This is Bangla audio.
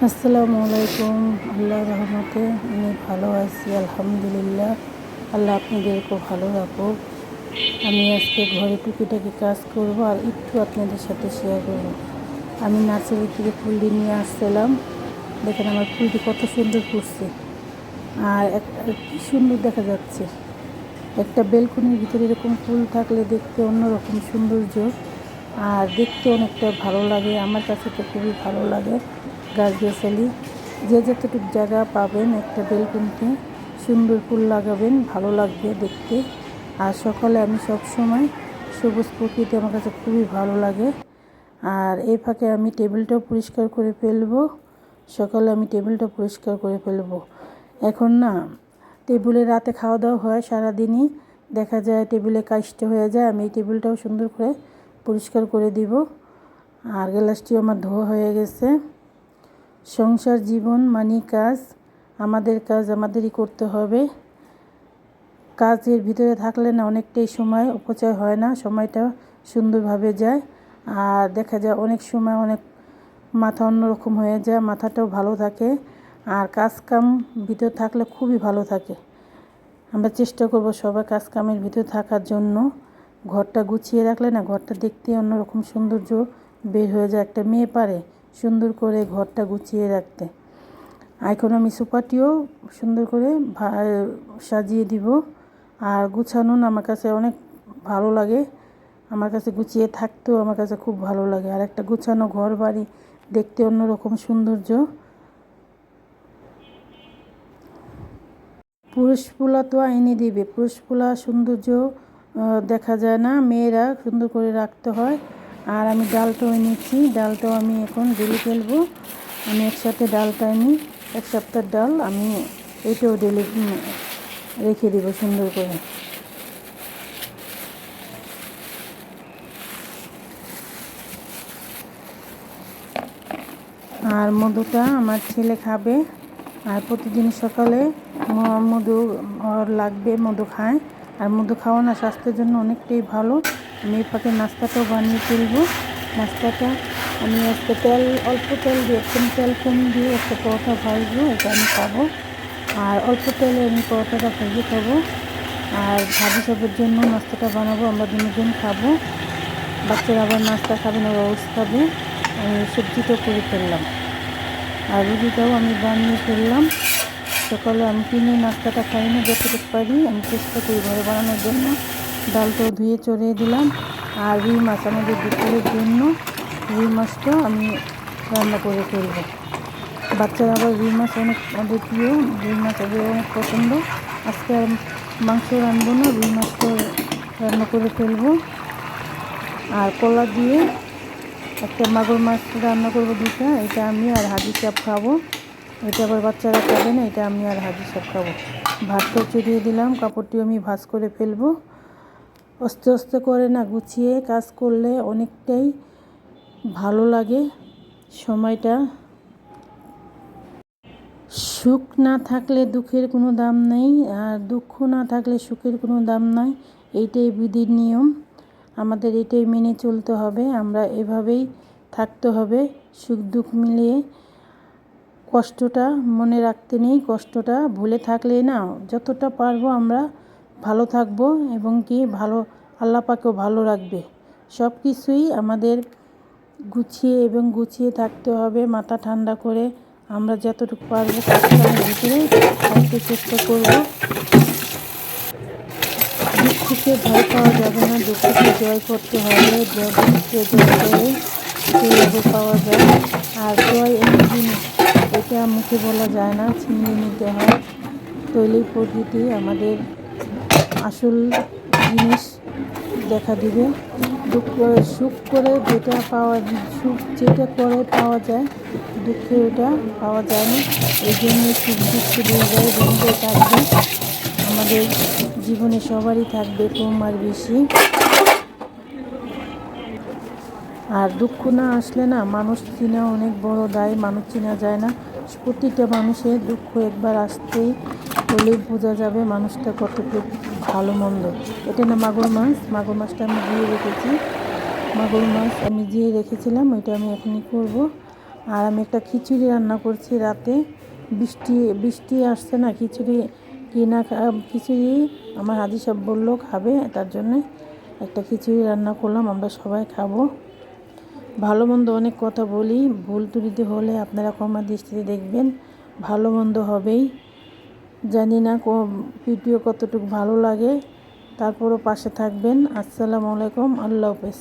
আসসালামু আলাইকুম। আল্লাহর রহমতে আমি ভালো আছি, আলহামদুলিল্লাহ। আল্লাহ আপনাদেরকেও ভালো রাখুক। আমি আজকে ঘরে টুকিটাকি কাজ করব আর একটু আপনাদের সাথে শেয়ার করব। আমি নার্সারি থেকে ফুলটি নিয়ে আসছিলাম। দেখেন আমার ফুলটি কত সুন্দর ফুটছে আর একটা কি সুন্দর দেখা যাচ্ছে। একটা বেলকনির ভিতরে এরকম ফুল থাকলে দেখতে অন্যরকম সৌন্দর্য আর দেখতে অনেকটা ভালো লাগে। আমার কাছে তো খুবই ভালো লাগে। গাছগাছালি যে যতটুকু জায়গা পাবেন একটা বেলকনিতে সুন্দর ফুল লাগাবেন, ভালো লাগবে দেখতে। আর সকালে আমি সব সময় সবুজ প্রকৃতি আমার কাছে খুবই ভালো লাগে। আর এই ফাঁকে আমি টেবিলটাও পরিষ্কার করে ফেলবো। সকালে আমি টেবিলটা পরিষ্কার করে ফেলবো। এখন না টেবিলে রাতে খাওয়া দাওয়া হয়, সারাদিনই দেখা যায় টেবিলে কাজটা হয়ে যায়। আমি এই টেবিলটাও সুন্দর করে পরিষ্কার করে দিব। আর গ্লাসটিও আমার ধোয়া হয়ে গেছে। সংসার জীবন মানে কাজ, আমাদের কাজ আমাদেরই করতে হবে। কাজের ভিতরে থাকলে না অনেকটাই সময় অপচয় হয় না, সময়টা সুন্দরভাবে যায়। আর দেখা যায় অনেক সময় অনেক মাথা অন্যরকম হয়ে যায়, মাথাটাও ভালো থাকে। আর কাজকাম ভিতরে থাকলে খুবই ভালো থাকে। আমরা চেষ্টা করব সবাই কাজকামের ভিতরে থাকার জন্য। ঘরটা গুছিয়ে রাখলে না ঘরটা দেখতে অন্যরকম সৌন্দর্য বের হয়ে যায়। একটা মেয়ে পারে সুন্দর করে ঘরটা গুছিয়ে রাখতে। এখন আমি সোফাটিও সুন্দর করে সাজিয়ে দিব। আর গুছানো আমার কাছে অনেক ভালো লাগে। আমার কাছে গুছিয়ে থাকতেও আমার কাছে খুব ভালো লাগে। আর একটা গুছানো ঘর বাড়ি দেখতে অন্যরকম সৌন্দর্য। পুরুষপুলা তো এনে দিবে, পুরুষপুলা সৌন্দর্য দেখা যায় না, মেয়েরা সুন্দর করে রাখতে হয়। আর আমি ডালটাও এনেছি, ডালটাও আমি এখন ডেলি ফেলবো। আমি একসাথে ডালটা আনি, এক সপ্তাহের ডাল আমি এটাও ডেলি রেখে দিব সুন্দর করে। আর মধুটা আমার ছেলে খাবে। আর প্রতিদিন সকালে মধু লাগবে, মধু খায়। আর মধু খাওয়া না স্বাস্থ্যের জন্য অনেকটাই ভালো। আমি এই ফাঁকে নাস্তাটাও বানিয়ে ফেলবো। নাস্তাটা আমি আজকে অল্প তেল দিয়ে, একদম তেল কম দিয়ে একটা পরোটা ভাজবো, এটা আমি খাবো। আর অল্প তেলে আমি পরোটাটা ভেজে খাবো। আর ভাবি সবের জন্য নাস্তাটা বানাবো, আমরা দুজন খাবো। বাচ্চারা আবার নাস্তা খাবে না, রোজ খাবে। আমি সবজিটা করে ফেললাম আর রুটিটাও আমি বানিয়ে ফেললাম। সকালে আমি কিনে নাস্তাটা খাই না, যতটুকু পারি আমি চেষ্টা করি ঘরে বানানোর জন্য। ডালটাও ধুয়ে চড়িয়ে দিলাম। আর রুই মাছ আমাদের দুপুরের জন্য রুই মাছটাও আমি রান্না করে ফেলবো। বাচ্চারা আবার রুই মাছ অনেক ওদের প্রিয়, রুই মাছ ওদের অনেক পছন্দ। আজকে আর মাংস রানবো না, রুই মাছটা রান্না করে ফেলবো। আর কলা দিয়ে একটা মাগুর মাছ রান্না করবো দুটা, এটা আমি আর হাজি সাহেব খাবো। এটা আবার বাচ্চারা খাবে না, এটা আমি আর হাজি সাহেব খাবো। ভাতটা চড়িয়ে দিলাম, কাপড়টিও আমি ভাঁজ করে ফেলবো। আস্তে আস্তে করে না গুছিয়ে কাজ করলে অনেকটাই ভালো লাগে সময়টা। সুখ না থাকলে দুঃখের কোনো দাম নেই, আর দুঃখ না থাকলে সুখের কোনো দাম নাই। এইটাই বিধির নিয়ম, আমাদের এটাই মেনে চলতে হবে। আমরা এভাবেই থাকতে হবে, সুখ দুঃখ মিলিয়ে। কষ্টটা মনে রাখতে নেই, কষ্টটা ভুলে থাকলে না যতটা পারবো আমরা ভালো থাকবো এবং কি ভালো আল্লাহ পাকেও ভালো রাখবে। সব কিছুই আমাদের গুছিয়ে থাকতে হবে, মাথা ঠান্ডা করে। আমরা যতটুকু পারবো কাজকামের ভিতরে থাকতে চেষ্টা করব। দুঃখকে ভয় পাওয়া যাবে না, দুঃখকে জয় করতে হবে। দুঃখকে জয় করে সেইভাবে পাওয়া যায়। আর জয় এমন জিনিস, এটা মুখে বলা যায় না, ছিনিয়ে নিতে হয়। তৈলি প্রকৃতি আমাদের আসল জিনিস দেখা দিবে। দুঃখ সুখ করে যেটা পাওয়া, সুখ যেটা করে পাওয়া যায়, দুঃখে ওটা পাওয়া যায় না। এই জন্য সুখ দুঃখ দুইটাই বন্ধে থাকবে আমাদের জীবনে, সবারই থাকবে কম আর বেশি। আর দুঃখ না আসলে না মানুষ চিনা অনেক বড় দায়, মানুষ চিনা যায় না। প্রতিটা মানুষের দুঃখ একবার আসতেই হলেই বোঝা যাবে মানুষটা কতটুকু ভালো মন্দ। এটা না মাগুর মাছ, মাগুর মাছটা আমি দিয়ে রেখেছি, মাগুর মাছ আমি দিয়ে রেখেছিলাম, ওইটা আমি এখনই করব। আর আমি একটা খিচুড়ি রান্না করছি রাতে। বৃষ্টি বৃষ্টি আসছে না, খিচুড়ি খিচুড়ি আমার হাজি সাহেব বললো খাবে, তার জন্যে একটা খিচুড়ি রান্না করলাম, আমরা সবাই খাবো। ভালো মন্দ অনেক কথা বলি, ভুল ত্রুটি হলে আপনারা ক্ষমা দৃষ্টিতে দেখবেন। ভালো মন্দ হবেই, জানি না ভিডিও কতটুকু ভালো লাগে, তারপরও পাশে থাকবেন। আসসালামু আলাইকুম, আল্লাহ হাফেজ।